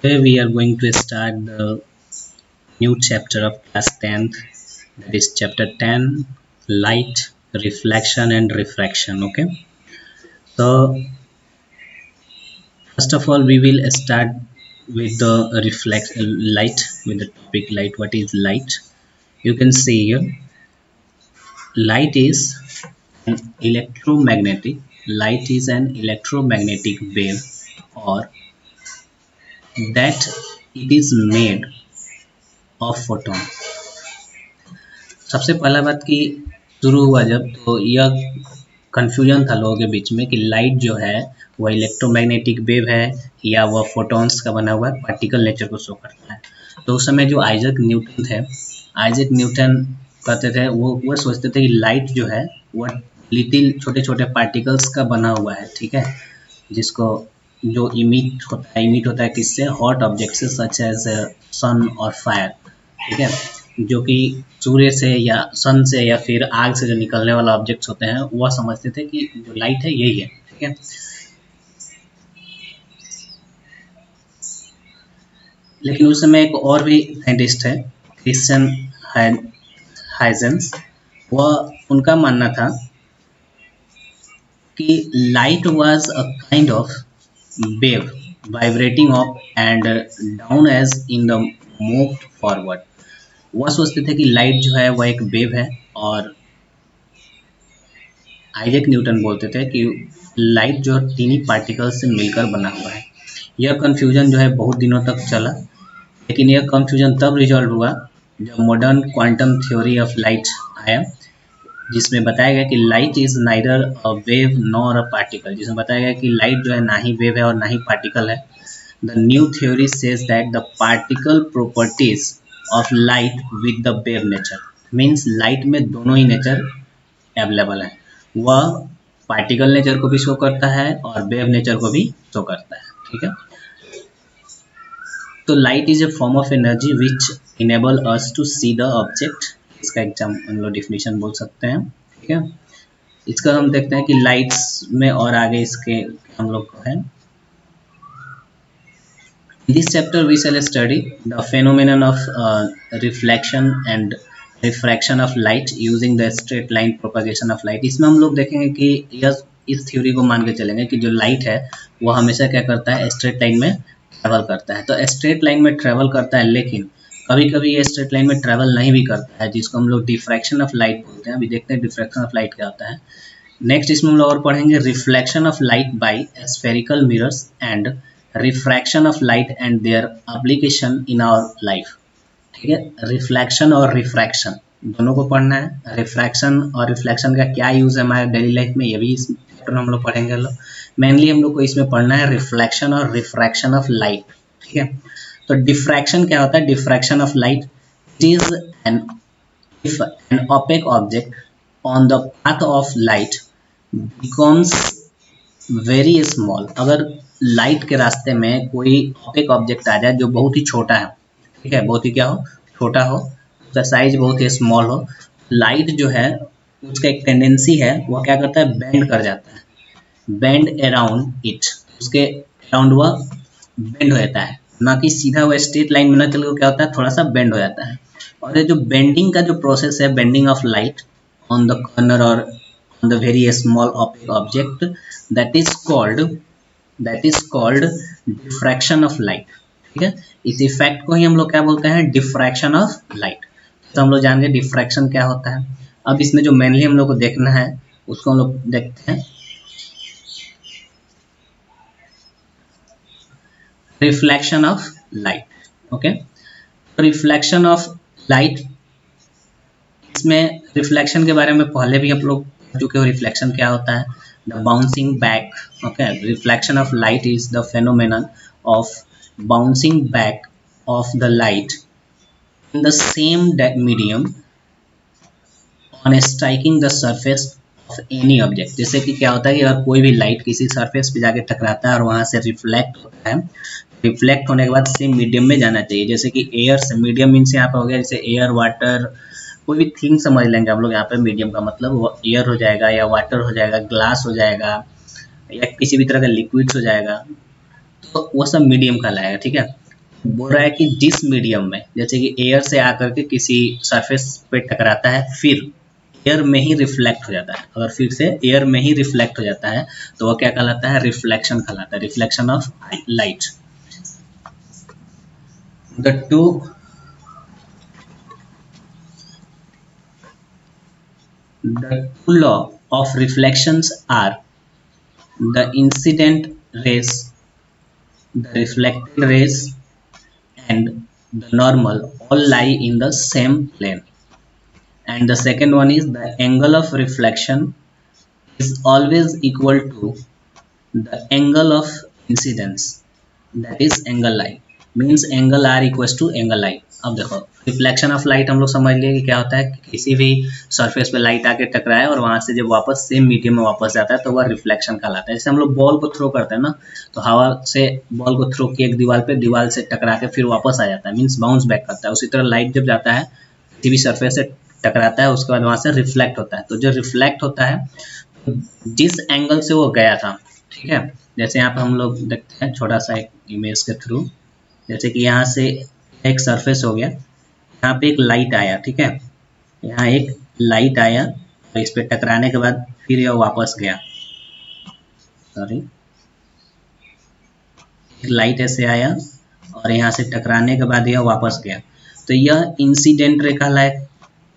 Today we are going to start the new chapter of class 10th, that is chapter 10, light, reflection and refraction. Okay, so first of all we will start with the light, with the topic light. What is light? You can see here, light is an electromagnetic wave, or that it is made of photon. सबसे पहला बात कि शुरू हुआ जब, तो यह confusion था लोगों के बीच में कि लाइट जो है वह इलेक्ट्रोमैग्नेटिक वेव है या वह फोटॉन्स का बना हुआ पार्टिकल नेचर को शो करता है। तो उस समय जो आइजैक न्यूटन कहते थे, वो सोचते थे कि लाइट जो है वह लिटिल छोटे छोटे पार्टिकल्स का बना हुआ है, ठीक है, जिसको जो इमिट होता है किससे? हॉट ऑब्जेक्ट से, सच एज सन और फायर, ठीक है, जो कि सूर्य से या सन से या फिर आग से जो निकलने वाला ऑब्जेक्ट्स होते हैं, वह समझते थे कि जो लाइट है यही है, ठीक है। लेकिन उस समय एक और भी साइंटिस्ट है, क्रिश्चियन हाइजेंस, वह उनका मानना था कि light was a kind of wave vibrating up and down as in the moved forward. वह सोचते थे कि लाइट जो है वह एक वेव है, और आइजैक न्यूटन बोलते थे कि लाइट जो टीनी पार्टिकल्स से मिलकर बना हुआ है। यह कन्फ्यूजन जो है बहुत दिनों तक चला, लेकिन यह कन्फ्यूजन तब रिजॉल्व हुआ जब modern quantum theory of light आया, जिसमें बताया गया कि light is neither a wave nor a particle, जिसमें बताया गया कि लाइट जो है ना ही वेव है और ना ही पार्टिकल है। The new theory says that the particle properties of light with the wave nature, means light में दोनों ही नेचर अवेलेबल है। वह पार्टिकल नेचर को भी शो करता है और वेव नेचर को भी शो करता है, ठीक है। तो light is a form of energy which enable us to see the object. इसका एग्जाम हम लोग डिफिनेशन बोल सकते हैं, ठीक है। इसका हम देखते हैं कि लाइट्स में और आगे इसके हम लोग को है। In this chapter we shall study the phenomenon of reflection and refraction of light using the straight line propagation of light। इसमें हम लोग देखेंगे कि यह इस थ्योरी को मान के चलेंगे कि जो लाइट है वो हमेशा क्या करता है? स्ट्रेट लाइन में ट्रैवल करता है। तो स्ट्रेट लाइन में ट्रैवल करता है, लेकिन कभी कभी ये स्ट्रेट लाइन में ट्रैवल नहीं भी करता है, जिसको हम लोग डिफ्रैक्शन ऑफ लाइट बोलते हैं। अभी देखते हैं डिफ्रैक्शन ऑफ लाइट क्या होता है। नेक्स्ट इसमें हम लोग और पढ़ेंगे reflection of light by spherical mirrors and refraction of light and their application in our life, ठीक है। रिफ्लेक्शन और रिफ्रैक्शन दोनों को पढ़ना है। रिफ्रैक्शन और रिफ्लेक्शन का क्या यूज़ है हमारे डेली लाइफ में, ये भी इस चैप्टर में हम लोग पढ़ेंगे। मेनली हम लोग को इसमें पढ़ना है रिफ्लेक्शन और रिफ्रैक्शन ऑफ लाइट, ठीक है। तो डिफ्रैक्शन क्या होता है? Diffraction of light is an opaque object on the path of light becomes very small. अगर लाइट के रास्ते में कोई ओपेक ऑब्जेक्ट आ जाए जो बहुत ही छोटा है, ठीक है, बहुत ही क्या हो? छोटा हो, उसका साइज बहुत ही स्मॉल हो, लाइट जो है उसका एक टेंडेंसी है, वह क्या करता है? बेंड कर जाता है, बेंड अराउंड इट, उसके अराउंड वह बेंड हो जाता है, ना कि सीधा वह स्ट्रेट लाइन में ना चल के क्या होता है? थोड़ा सा बेंड हो जाता है। और ये जो बेंडिंग का जो प्रोसेस है, bending of light on the corner और on the very small opaque object, that is called diffraction of light, ठीक है। इस इफेक्ट को ही हम लोग क्या बोलते हैं? Diffraction of light. तो हम लोग जानेंगे डिफ्रैक्शन क्या होता है। अब इसमें जो मेनली हम लोग को देखना है उसको हम लोग देखते हैं। Reflection of light, okay. Reflection of light, इसमें रिफ्लेक्शन के बारे में पहले भी आप लोग चुके हो। रिफ्लेक्शन क्या होता है? The bouncing back, okay. Reflection of light is the phenomenon of bouncing back of the light in the same medium on striking the surface of any object. जैसे कि क्या होता है कि अगर कोई भी लाइट किसी सरफेस पे जाके टकराता है और वहां से रिफ्लेक्ट होता है, रिफ्लेक्ट होने के बाद सेम मीडियम में जाना चाहिए। जैसे कि एयर से, मीडियम मीन्स यहाँ पे हो गया जैसे एयर, वाटर, कोई भी थिंग समझ लेंगे हम लोग यहाँ पे। मीडियम का मतलब वो एयर हो जाएगा या वाटर हो जाएगा, ग्लास हो जाएगा या किसी भी तरह का लिक्विड्स हो जाएगा, तो वो सब मीडियम कहलाएगा, ठीक है। बोल रहा है कि जिस मीडियम में, जैसे कि एयर से आकर के किसी सरफेस पे टकराता है, फिर एयर में ही रिफ्लेक्ट हो जाता है, अगर फिर से एयर में ही रिफ्लेक्ट हो जाता है तो वह क्या कहलाता है? रिफ्लेक्शन कहलाता है, reflection of light. The two law of reflections are the incident rays, the reflected rays, and the normal all lie in the same plane. And the second one is the angle of reflection is always equal to the angle of incidence, that is angle I, means angle R equals to angle I। अब देखो reflection of light हम लोग समझ लिए कि क्या होता है, कि किसी भी सरफेस पे लाइट आके टकराए और वहां से जब वापस सेम मीडियम में वापस जाता है तो वह रिफ्लेक्शन कहलाता है। जैसे हम लोग बॉल को थ्रो करते हैं ना, तो हवा से बॉल को थ्रो किए एक दीवार पे, दीवार से टकरा के फिर वापस आ जाता है, मीन्स बाउंस बैक करता है। उसी तरह लाइट जब जाता है किसी भी सरफेस से टकराता है, उसके बाद वहां से रिफ्लेक्ट होता है। तो जो रिफ्लेक्ट होता है जिस एंगल से वो गया था, ठीक है, जैसे यहाँ पे हम लोग देखते हैं छोटा सा एक इमेज के थ्रू, जैसे कि यहाँ से एक सरफेस हो गया, यहाँ पे एक लाइट आया, ठीक है, यहाँ एक लाइट आया और इस पे टकराने के बाद फिर यह वापस गया, सॉरी, एक लाइट ऐसे आया और यहाँ से टकराने के बाद यह वापस गया, तो यह इंसिडेंट रे कहलाएगा,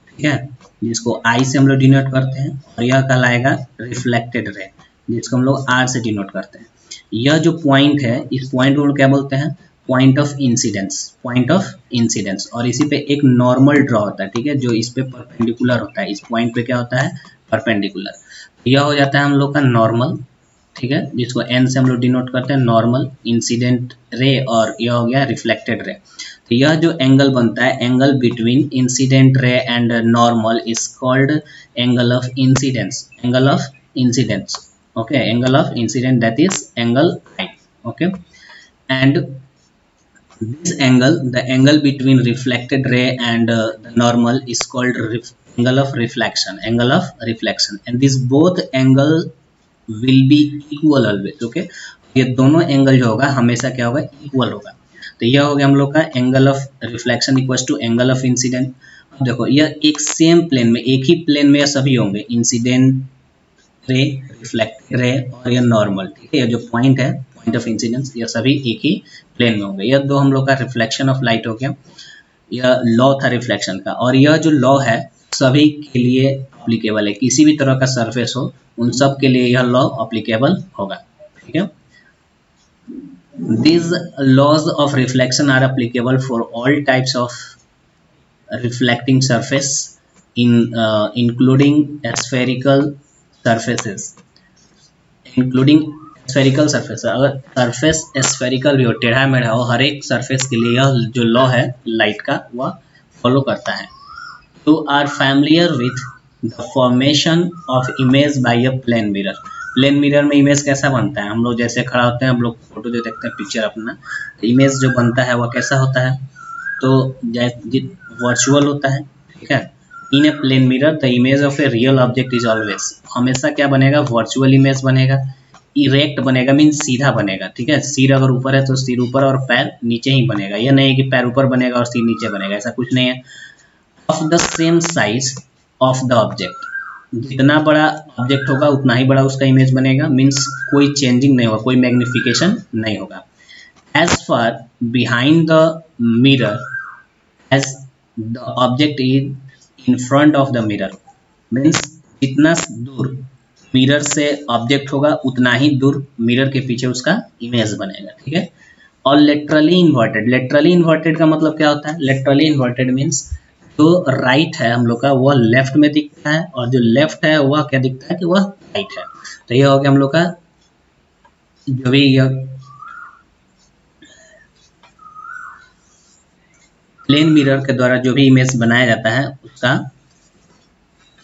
ठीक है, जिसको आई से हम लोग डिनोट करते हैं, और यह कहलाएगा रिफ्लेक्टेड रे, जिसको हम लोग आर से डिनोट करते हैं। यह जो पॉइंट है, इस पॉइंट को क्या बोलते हैं? Point of incidence, point of incidence. और इसी पे एक नॉर्मल ड्रॉ होता है, ठीक है, जो इस पे परपेंडिकुलर होता है, इस पॉइंट पे क्या होता है? परपेंडिकुलर। यह हो जाता है हम लोग का नॉर्मल, ठीक है, जिसको एन से हम लोग डिनोट करते हैं, नॉर्मल, इंसिडेंट रे, और यह हो गया रिफ्लेक्टेड रे। तो यह जो एंगल बनता है, angle between incident ray and normal is called angle of incidence, angle of incidence, okay, angle of incident, that is angle I, okay, and this angle, the angle between reflected ray and the normal is called angle of reflection, angle of reflection, and these both angle will be equal always, okay, ये दोनों angle जो होगा हमेशा क्या होगा? Equal होगा। तो यह हो गया हम लोग का angle of reflection equal to angle of incident. अब देखो यह एक सेम प्लेन में, एक ही प्लेन में यह सभी होंगे, इंसिडेंट रे, रिफ्लेक्टेड रे और यह नॉर्मल, ठीक है, यह जो पॉइंट है, पॉइंट ऑफ इंसिडेंस, यह सभी एक ही प्लेन में होंगे। यह दो हम लोग का रिफ्लेक्शन ऑफ लाइट हो गया, यह लॉ था रिफ्लेक्शन का, और यह जो लॉ है सभी के लिए अप्लीकेबल है, किसी भी तरह का सरफेस हो उन सब के लिए यह लॉ अप्लीकेबल होगा, ठीक है। These laws of reflection are applicable for all types of reflecting surface including spherical surfaces, including spherical surface। अगर सरफेस स्फेरिकल भी हो, टेढ़ा मेढ़ा हो, हर एक सरफेस के लिए यह जो लॉ है लाइट का वह फॉलो करता है। You are familiar with the formation of image by a plane mirror। Plane mirror में इमेज कैसा बनता है? हम लोग जैसे खड़ा होते हैं, हम लोग फोटो जो देखते हैं पिक्चर अपना, तो इमेज जो बनता है वह कैसा होता है? तो वर्चुअल होता है, ठीक है। In a plane mirror the image of a real object is always, हमेशा क्या बनेगा? वर्चुअल इमेज बनेगा, इरेक्ट बनेगा, मीन सीधा बनेगा, ठीक है। सिर अगर ऊपर है तो सिर ऊपर और पैर नीचे ही बनेगा, यह नहीं कि पैर ऊपर बनेगा और सिर नीचे बनेगा, ऐसा कुछ नहीं है। Of the same size of the object, जितना बड़ा ऑब्जेक्ट होगा उतना ही बड़ा उसका इमेज बनेगा, मीन्स कोई चेंजिंग नहीं होगा, कोई मैग्निफिकेशन नहीं होगा। As far behind the mirror as the object is in front of the mirror, means जितना दूर मिरर से ऑब्जेक्ट होगा उतना ही दूर मिरर के पीछे उसका इमेज बनेगा, ठीक है। और लेटरली इन्वर्टेड, लेटरली इन्वर्टेड का मतलब क्या होता है? लेटरली इन्वर्टेड मीन्स जो राइट है हम लोग का वह लेफ्ट में दिखता है, और जो लेफ्ट है वह क्या दिखता है कि वह राइट है। तो यह हो गया हम लोग का जो भी यह प्लेन मिरर के द्वारा जो भी इमेज बनाया जाता है उसका,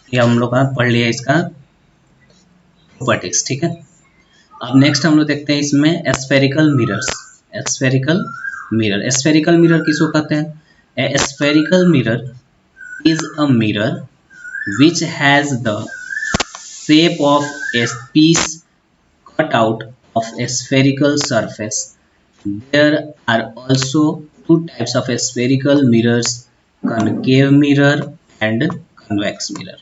यह हम लोग का पढ़ लिया इसका प्रॉपर्टीज, ठीक है। अब नेक्स्ट हम लोग देखते हैं इसमें spherical mirrors. Spherical mirror, spherical mirror किसको कहते हैं? ए spherical mirror is a mirror which has the shape of a piece cut out of a spherical surface. There are also two types of spherical mirrors, concave mirror and convex mirror.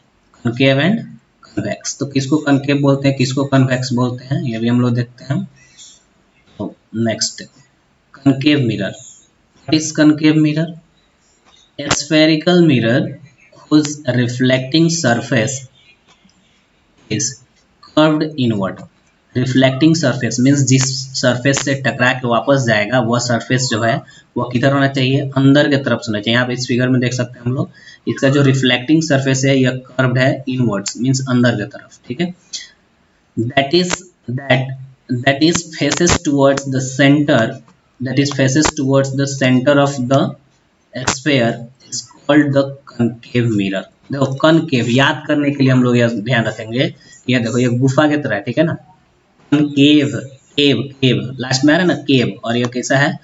Concave and convex, तो किसको concave बोलते हैं, किसको convex बोलते हैं, ये भी हम लोग देखते हैं। तो next, concave mirror. What is concave mirror? A spherical mirror whose reflecting surface is curved inward। Reflecting surface means जिस सरफेस से टकरा के वापस जाएगा वह सरफेस जो है वह किधर होना चाहिए, अंदर की तरफ होना चाहिए। यहाँ पे इस फिगर में देख सकते हैं हम लोग, इसका जो रिफ्लेक्टिंग सरफेस है यह कर्व्ड है इनवर्ड्स मीन्स अंदर की तरफ, ठीक है। that is that is faces towards the center, that is faces towards the center of the sphere is called the concave mirror। देखो कनकेव याद करने के लिए हम लोग यह ध्यान रखेंगे, ये देखो ये गुफा की तरह है, ठीक है ना। केव, केव केव लास्ट में आ रहा है ना केव, और ये कैसा है,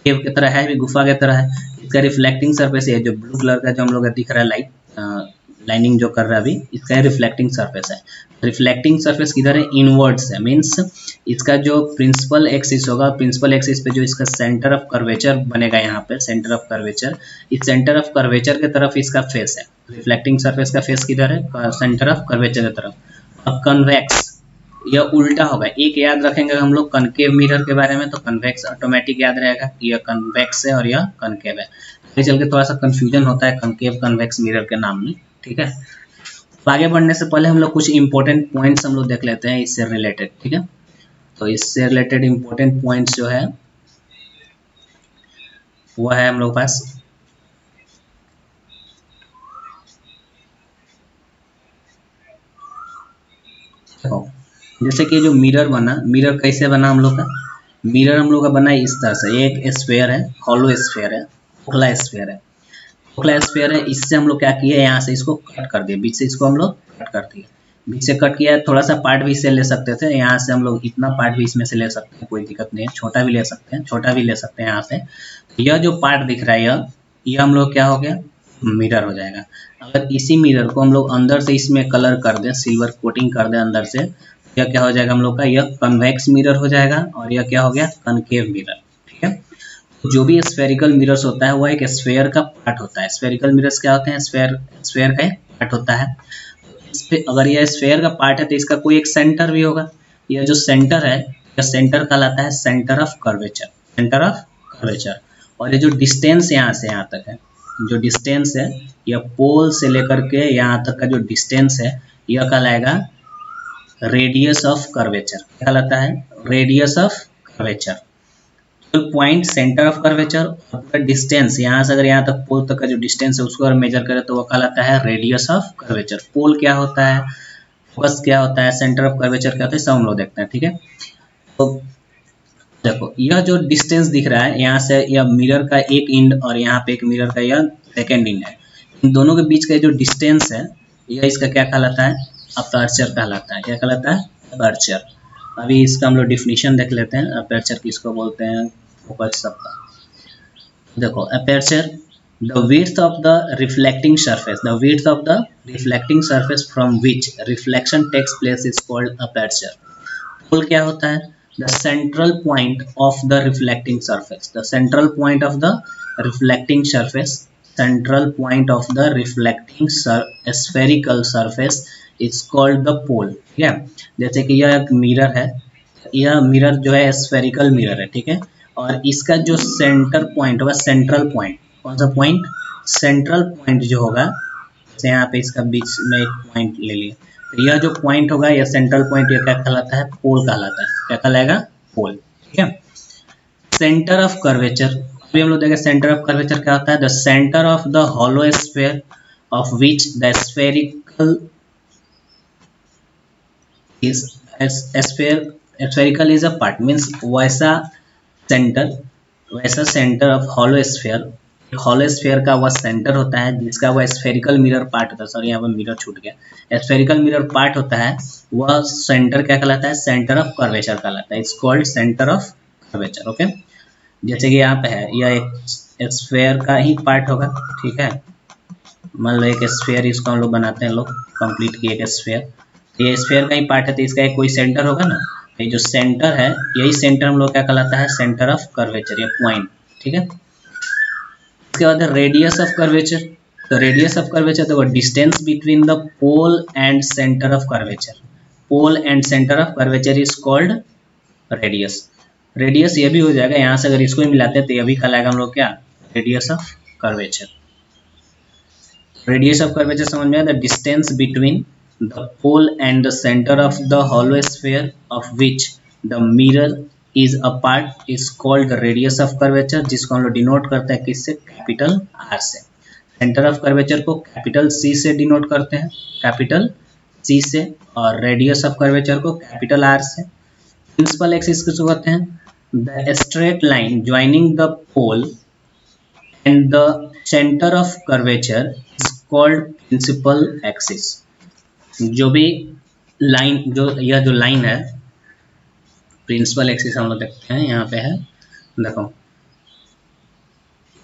केव की तरह है, भी गुफा की तरह है। इसका रिफ्लेक्टिंग सरफेस है जो ब्लू कलर का जो हम लोग दिख रहा है लाइट लाइनिंग जो कर रहा है अभी, इसका रिफ्लेक्टिंग सरफेस है। रिफ्लेक्टिंग सरफेस किधर है, इनवर्ड्स है, मीन्स इसका जो प्रिंसिपल एक्सिस होगा, प्रिंसिपल एक्सिस पे जो इसका सेंटर ऑफ कर्वेचर बनेगा, यहाँ पे सेंटर ऑफ कर्वेचर, इस सेंटर ऑफ कर्वेचर की तरफ इसका फेस है। रिफ्लेक्टिंग सरफेस का फेस किधर है, सेंटर ऑफ कर्वेचर की तरफ। अब कन्वेक्स यह उल्टा होगा, एक याद रखेंगे हम लोग कनकेव मिरर के बारे में, तो कन्वेक्स ऑटोमेटिक याद रहेगा, यह कन्वेक्स है और यह कनकेव है। आगे चल के थोड़ा सा कंफ्यूजन होता है कनकेव कन्वेक्स मिरर के नाम में, ठीक है। तो आगे बढ़ने से पहले हम लोग कुछ इंपॉर्टेंट पॉइंट्स हम लोग देख लेते हैं इससे रिलेटेड, ठीक है। तो इससे रिलेटेड इंपॉर्टेंट पॉइंट्स जो है वो है हम लोग पास, जैसे कि जो मिरर बना, मिरर कैसे बना हम लोग का, मिरर हम लोग का बना इस तरह से, एक स्फेयर है, हॉलो स्फेयर है, खोखला स्फेयर है, खोखला स्फेयर है। इससे हम लोग क्या किए, यहाँ से इसको कट कर दिए, बीच से इसको हम लोग कट कर दिए, बीच से कट किया है। थोड़ा सा पार्ट भी इससे ले सकते थे, यहाँ से हम लोग इतना पार्ट भी इसमें से ले सकते हैं, कोई दिक्कत नहीं है, छोटा भी ले सकते हैं, छोटा भी ले सकते हैं यहाँ से। यह जो पार्ट दिख रहा है यह हम लोग क्या हो गया, मिरर हो जाएगा। अगर इसी मिरर को हम लोग अंदर से इसमें कलर कर दें, सिल्वर कोटिंग कर दें अंदर से, यह क्या हो जाएगा हम लोग का, यह कन्वेक्स मिरर हो जाएगा, और यह क्या हो गया, कनकेव मिरर, ठीक है। जो भी स्फेरिकल मिरर्स होता है वह एक स्फेयर का पार्ट होता है। स्फेरिकल मिरर्स क्या होते हैं, स्फेयर का एक पार्ट होता है। इस पे अगर यह स्फेयर का पार्ट है तो इसका कोई एक सेंटर भी होगा, यह जो सेंटर है यह सेंटर कहलाता है centre of curvature, centre of curvature. और ये जो डिस्टेंस यहाँ से यहाँ तक है, जो डिस्टेंस है यह पोल से लेकर के यहाँ तक का जो डिस्टेंस है यह कहलाएगा रेडियस ऑफ कर्वेचर, क्या कहलाता है, radius of curvature. Point centre of curvature और डिस्टेंस यहाँ से अगर यहाँ तक पोल तक का जो डिस्टेंस है उसको अगर मेजर करें तो वो कहलाता है रेडियस ऑफ कर्वेचर। पोल क्या होता है, फोकस क्या होता है, सेंटर ऑफ कर्वेचर क्या होता है, सब हम लोग देखते हैं, ठीक है। तो देखो यह जो डिस्टेंस दिख रहा है यहाँ से, यह मिरर का एक इंड और यहाँ पे एक मिरर का यह सेकेंड इंड है, इन दोनों के बीच का जो डिस्टेंस है यह इसका क्या कहलाता है, अपर्चर कहलाता है। क्या कहलाता है, अपर्चर। अभी इसका हम लोग डिफिनीशन देख लेते हैं, अपर्चर किसको बोलते हैं, फोकस सबका। देखो aperture, the width of the reflecting surface, the width of the reflecting surface from which reflection takes place is called aperture. Pole क्या होता है, the central point of the reflecting surface, the central point of the reflecting surface, central point of the reflecting spherical surface it's called the pole, ठीक है। जैसे कि यह एक mirror है, यह मिरर जो है स्फेरिकल मिरर है, ठीक है, और इसका जो सेंटर पॉइंट होगा, सेंट्रल पॉइंट, कौन सा पॉइंट, सेंट्रल पॉइंट जो होगा, जैसे यहाँ पे इसका बीच में एक पॉइंट ले लिया, तो यह जो पॉइंट होगा यह सेंट्रल पॉइंट, यह क्या कहलाता है, पोल कहलाता है। क्या कहलाएगा, पोल, ठीक है। सेंटर ऑफ कर्वेचर, अभी हम लोग देखें सेंटर ऑफ कर्वेचर क्या होता है, the centre of the hollow sphere of which the spherical is spherical is a part, means वैसा centre of hollow sphere, hollow sphere का वह सेंटर होता है जिसका वह स्फेरिकल मिरर पार्ट होता है, सॉरी यहाँ पर मिरर छूट गया, स्फेरिकल मिरर पार्ट होता है, वह सेंटर क्या कहलाता है, सेंटर ऑफ कर्वेचर कहलाता है, it's called centre of curvature, okay. जैसे कि यहाँ पे है, यह एक स्फेयर का ही पार्ट होगा, ठीक है। मान लो एक स्फेयर, इसको हम लोग बनाते हैं, लोग कंप्लीट किए एक स्फेयर, ये स्फेयर का ही पार्ट है तो इसका एक कोई सेंटर होगा ना, ये जो सेंटर है यही सेंटर हम लोग क्या कहलाता है, सेंटर ऑफ कर्वेचर, ये पॉइंट, ठीक है। इसके बाद है रेडियस ऑफ कर्वेचर। तो रेडियस ऑफ कर्वेचर देखो distance between the pole and centre of curvature, pole and centre of curvature is called radius. Radius ये भी हो जाएगा, यहाँ से अगर इसको ही मिलाते हैं तो ये भी कहलाएगा हम लोग क्या, radius of curvature. Radius of curvature समझ में आया, the distance between the pole and the centre of the hollow sphere of which the mirror is a part is called the radius of curvature, जिसको हम लोग denote करते हैं किससे, capital R से। सेंटर ऑफ कर्वेचर को capital C से denote करते हैं, कैपिटल सी से, और रेडियस ऑफ कर्वेचर को कैपिटल आर से। प्रिंसिपल एक्सिस किसको कहते हैं, the straight line joining the pole and the centre of curvature is called principal axis. जो भी लाइन, जो यह जो लाइन है प्रिंसिपल एक्सिस हम लोग देखते हैं, यहाँ पे है देखो,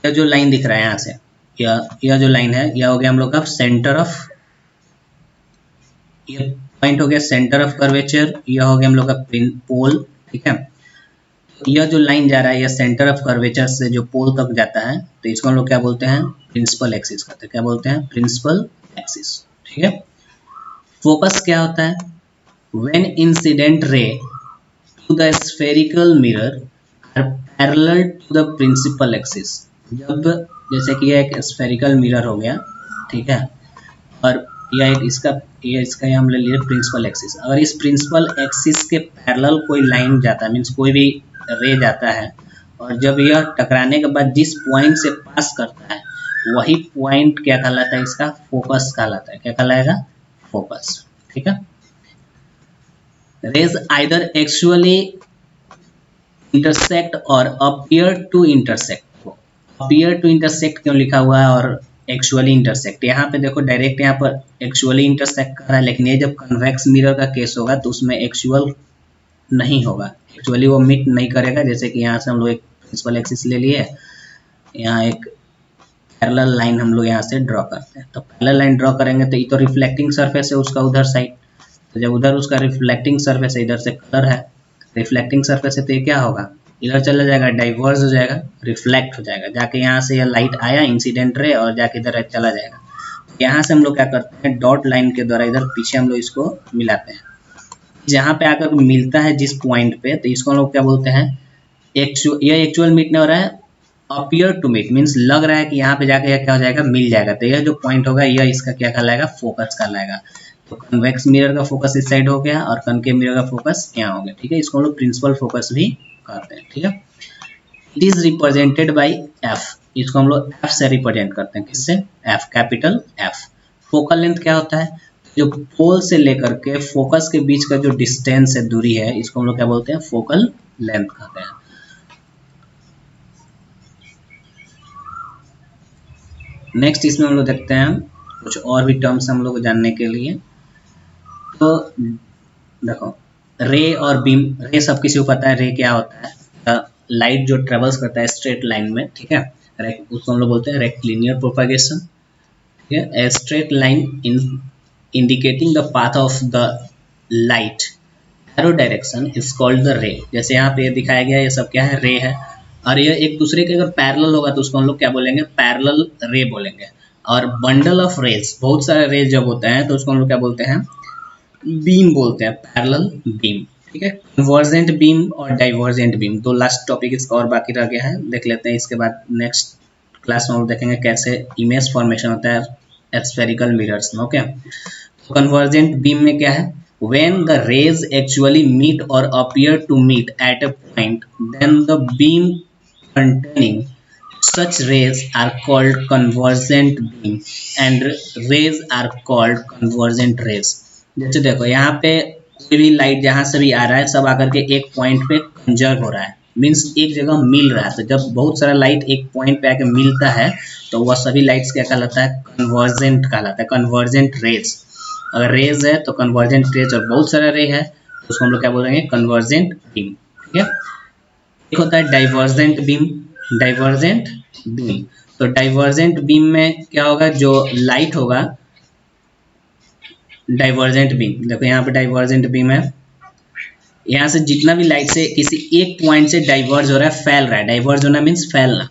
यह जो लाइन दिख रहा है यहाँ से, यह जो लाइन है यह हो गया हम लोग का सेंटर ऑफ, यह पॉइंट हो गया सेंटर ऑफ कर्वेचर, यह हो गया हम लोग का पोल, ठीक है। यह जो लाइन जा रहा है यह सेंटर ऑफ कर्वेचर से जो पोल तक जाता है, तो इसको हम लोग क्या बोलते हैं, प्रिंसिपल एक्सिस कहते हैं। क्या बोलते हैं, प्रिंसिपल एक्सिस, ठीक है। फोकस क्या होता है, when incident ray to the spherical mirror are parallel to the principal axis. जब जैसे कि यह एक स्फेरिकल मिरर हो गया, ठीक है, और यह एक इसका हम ले लिए प्रिंसिपल एक्सिस। अगर इस प्रिंसिपल एक्सिस के पैरेलल कोई लाइन जाता है, मीन्स कोई भी रे जाता है, और जब यह टकराने के बाद जिस पॉइंट से पास करता है वही पॉइंट क्या कहलाता है, इसका फोकस कहलाता है। क्या कहलाएगा, फोकस, ठीक है। रेज आइदर एक्चुअली इंटरसेक्ट और appear to intersect. Appear to intersect क्यों लिखा हुआ है और एक्चुअली इंटरसेक्ट, यहाँ पे देखो डायरेक्ट यहाँ पर एक्चुअली इंटरसेक्ट कर रहा है, लेकिन ये जब कन्वेक्स मिरर का केस होगा तो उसमें एक्चुअल नहीं होगा, एक्चुअली वो मीट नहीं करेगा। जैसे कि यहाँ से हम लोग एक प्रिंसिपल एक्सिस ले लिए, यहाँ एक पैरेलल लाइन हम लोग यहाँ से ड्रॉ करते हैं, तो पैरेलल लाइन ड्रॉ करेंगे तो ये तो रिफ्लेक्टिंग सरफेस है उसका उधर साइड, तो जब उधर उसका रिफ्लेक्टिंग सरफेस है, इधर से कलर है, रिफ्लेक्टिंग सरफेस है, तो ये क्या होगा, इधर चला जाएगा, डाइवर्ज हो जाएगा, रिफ्लेक्ट हो जाएगा, जाके यहाँ से यह लाइट आया इंसिडेंट रे और जाके इधर चला जाएगा। यहाँ से हम लोग क्या करते हैं, डॉट लाइन के द्वारा इधर पीछे हम लोग इसको मिलाते हैं, जहाँ पे आकर मिलता है जिस पॉइंट पे, तो इसको हम लोग क्या बोलते हैं, यह एक्चुअल मीट नहीं हो रहा है, अपीयर टू मीट, मीन्स लग रहा है कि यहाँ पे जाके यह क्या हो जाएगा, मिल जाएगा, तो यह जो पॉइंट होगा यह इसका क्या कहलाएगा, फोकस कहलाएगा। तो कन्वेक्स मिरर का फोकस इस साइड हो गया और कनकेव मिरर का फोकस यहाँ हो गया, ठीक है। इसको हम लोग प्रिंसिपल फोकस भी कहते हैं, ठीक है। It is represented by F, इसको हम लोग एफ से रिप्रेजेंट करते हैं, किससे, F, capital F. Focal length क्या होता है, जो पोल से लेकर के फोकस के बीच का जो डिस्टेंस है, दूरी है, इसको हम लोग क्या बोलते हैं, फोकल लेंथ कहते हैं। नेक्स्ट इसमें हम लोग देखते हैं कुछ और भी टर्म्स हम लोग को जानने के लिए। तो देखो रे और बीम, रे सब किसी को पता है, रे क्या होता है, लाइट जो ट्रेवल्स करता है स्ट्रेट लाइन में, ठीक है, उसको हम लोग बोलते हैं रेक्टिलिनियर प्रोपागेशन, ठीक है। A straight line indicating the path of the light arrow direction is called the रे। जैसे यहाँ पे दिखाया गया ये सब क्या है, रे है, और ये एक दूसरे के अगर पैरेलल होगा तो उसको हम लोग क्या बोलेंगे, पैरेलल रे बोलेंगे। और बंडल ऑफ रेज, बहुत सारे रेज जब होते हैं तो उसको हम लोग क्या बोलते हैं, बीम बोलते हैं, पैरेलल बीम, ठीक है। कन्वर्जेंट बीम और डाइवर्जेंट बीम, दो लास्ट टॉपिक इसका और बाकी रह गया है, देख लेते हैं। इसके बाद नेक्स्ट क्लास में हम देखेंगे कैसे इमेज फॉर्मेशन होता है स्फेरिकल मिरर्स में, ओके। तो कन्वर्जेंट बीम में क्या है, when the rays actually meet or appear to meet at a point, then the beam containing such rays are called convergent beam and rays are called convergent rays। जैसे देखो यहाँ पे कोई भी लाइट जहाँ से भी आ रहा है सब आकर के एक पॉइंट पे कंजर्व हो रहा है, मीन्स एक जगह मिल रहा है। तो जब बहुत सारा लाइट एक पॉइंट पे आके मिलता है तो वह सभी लाइट्स क्या कहलाता है, कन्वर्जेंट कहलाता है, कन्वर्जेंट रेज। अगर रेज है तो कन्वर्जेंट रेज, और बहुत सारा रे है तो उसको हम लोग क्या बोलेंगे, कन्वर्जेंट बीम, ठीक है। एक होता है डाइवर्जेंट बीम, डाइवर्जेंट बीम। तो डाइवर्जेंट बीम में क्या होगा, जो लाइट होगा, डाइवर्जेंट बीम, देखो यहाँ पे डाइवर्जेंट बीम है, यहाँ से जितना भी लाइट से किसी एक पॉइंट से डाइवर्ज हो रहा है, फैल रहा है, डाइवर्ज होना मीन्स फैलना,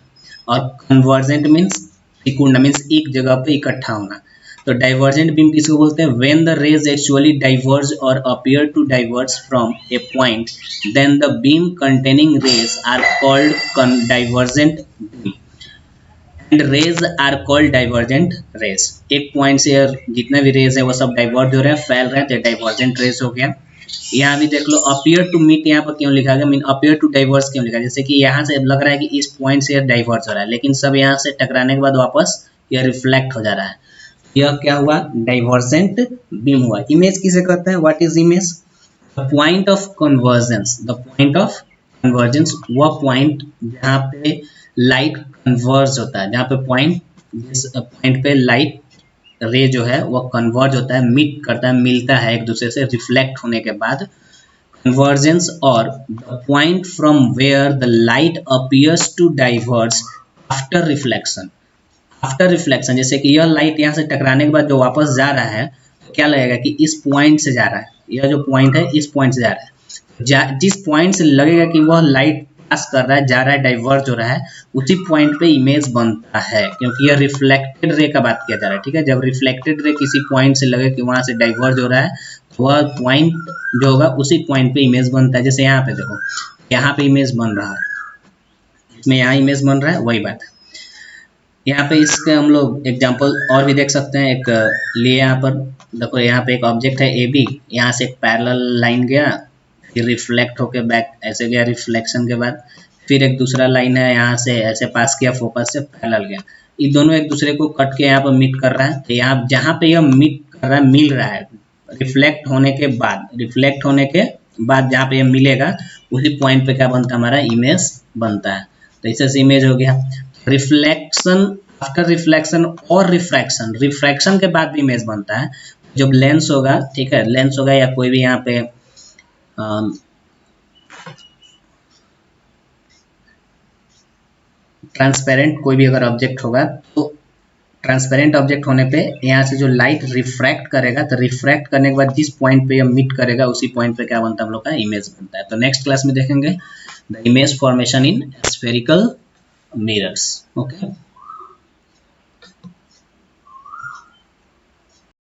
और कन्वर्जेंट मीन्स त्रिकोण मीन्स एक जगह पे इकट्ठा होना। तो डाइवर्जेंट बीम किसको बोलते हैं? When the rays actually diverge और appear to diverge from a point then the beam containing rays are called divergent beam and rays are called divergent rays. एक पॉइंट से जितने भी रेज है वो सब डाइवर्ज हो रहे हैं, फैल रहे हैं, तो डाइवर्जेंट रेज हो गया। यहाँ भी देख लो अपीयर टू मीट यहाँ पर क्यों लिखा गया, मीन अपीयर टू डाइवर्स क्यों लिखा, जैसे कि यहाँ से लग रहा है कि इस पॉइंट से डाइवर्स हो रहा है, लेकिन सब यहाँ से टकराने के बाद वापस यह रिफ्लेक्ट हो जा रहा है। यह क्या हुआ? डाइवर्जेंट बीम हुआ। इमेज किसे कहते हैं? What is image? The point of convergence. The point of convergence वह पॉइंट जहाँ पे लाइट कन्वर्ज होता है, जहाँ पे पॉइंट, जिस पॉइंट पे लाइट रे जो है वो कन्वर्ज होता है, मीट करता है, मिलता है एक दूसरे से रिफ्लेक्ट होने के बाद। कन्वर्जेंस और the point from where the light appears to diverge after reflection. After reflection जैसे कि यह लाइट यहाँ से टकराने के बाद जो वापस जा रहा है, तो क्या लगेगा कि इस पॉइंट से जा रहा है, यह जो पॉइंट है इस पॉइंट से जा रहा है। जिस पॉइंट से लगेगा कि वह लाइट पास कर रहा है, जा रहा है, डाइवर्ज हो रहा है, उसी पॉइंट पे इमेज बनता है, क्योंकि यह रिफ्लेक्टेड रे का बात किया जा रहा है। ठीक है, जब रिफ्लेक्टेड रे किसी पॉइंट से लगे कि वहां से डाइवर्ज हो रहा है, तो वह पॉइंट जो होगा उसी पॉइंट पे इमेज बनता है। जैसे यहाँ पे देखो, यहाँ पे इमेज बन रहा है, इसमें यहाँ इमेज बन रहा है, वही बात है। यहाँ पे इसके हम लोग एग्जांपल और भी देख सकते हैं। एक लिए यहाँ पर देखो, यहाँ पे एक ऑब्जेक्ट है ए बी, यहाँ से एक पैरेलल लाइन गया, फिर रिफ्लेक्ट होके बैक ऐसे गया, रिफ्लेक्शन के बाद फिर एक दूसरा लाइन है, यहाँ से ऐसे पास किया, फोकस से पैरेलल गया। ये दोनों एक दूसरे को कट के यहाँ पर मीट कर रहा है। तो यहाँ जहाँ पे यह मीट कर रहा है, मिल रहा है, रिफ्लेक्ट होने के बाद जहाँ पे यह मिलेगा उसी पॉइंट पे क्या बनता है? हमारा इमेज बनता है। तो इससे इमेज हो गया। रिफ्लेक्शन, आफ्टर रिफ्लेक्शन और रिफ्रैक्शन के बाद भी इमेज बनता है। जब लेंस होगा, ठीक है, लेंस होगा या कोई भी यहाँ पे ट्रांसपेरेंट कोई भी अगर ऑब्जेक्ट होगा, तो ट्रांसपेरेंट ऑब्जेक्ट होने पे यहाँ से जो लाइट रिफ्रैक्ट करेगा, तो रिफ्रैक्ट करने के बाद जिस पॉइंट पे यह मीट करेगा उसी पॉइंट पे क्या बनता है? हम लोग का इमेज बनता है। तो नेक्स्ट क्लास में देखेंगे the image formation in spherical mirrors. Okay.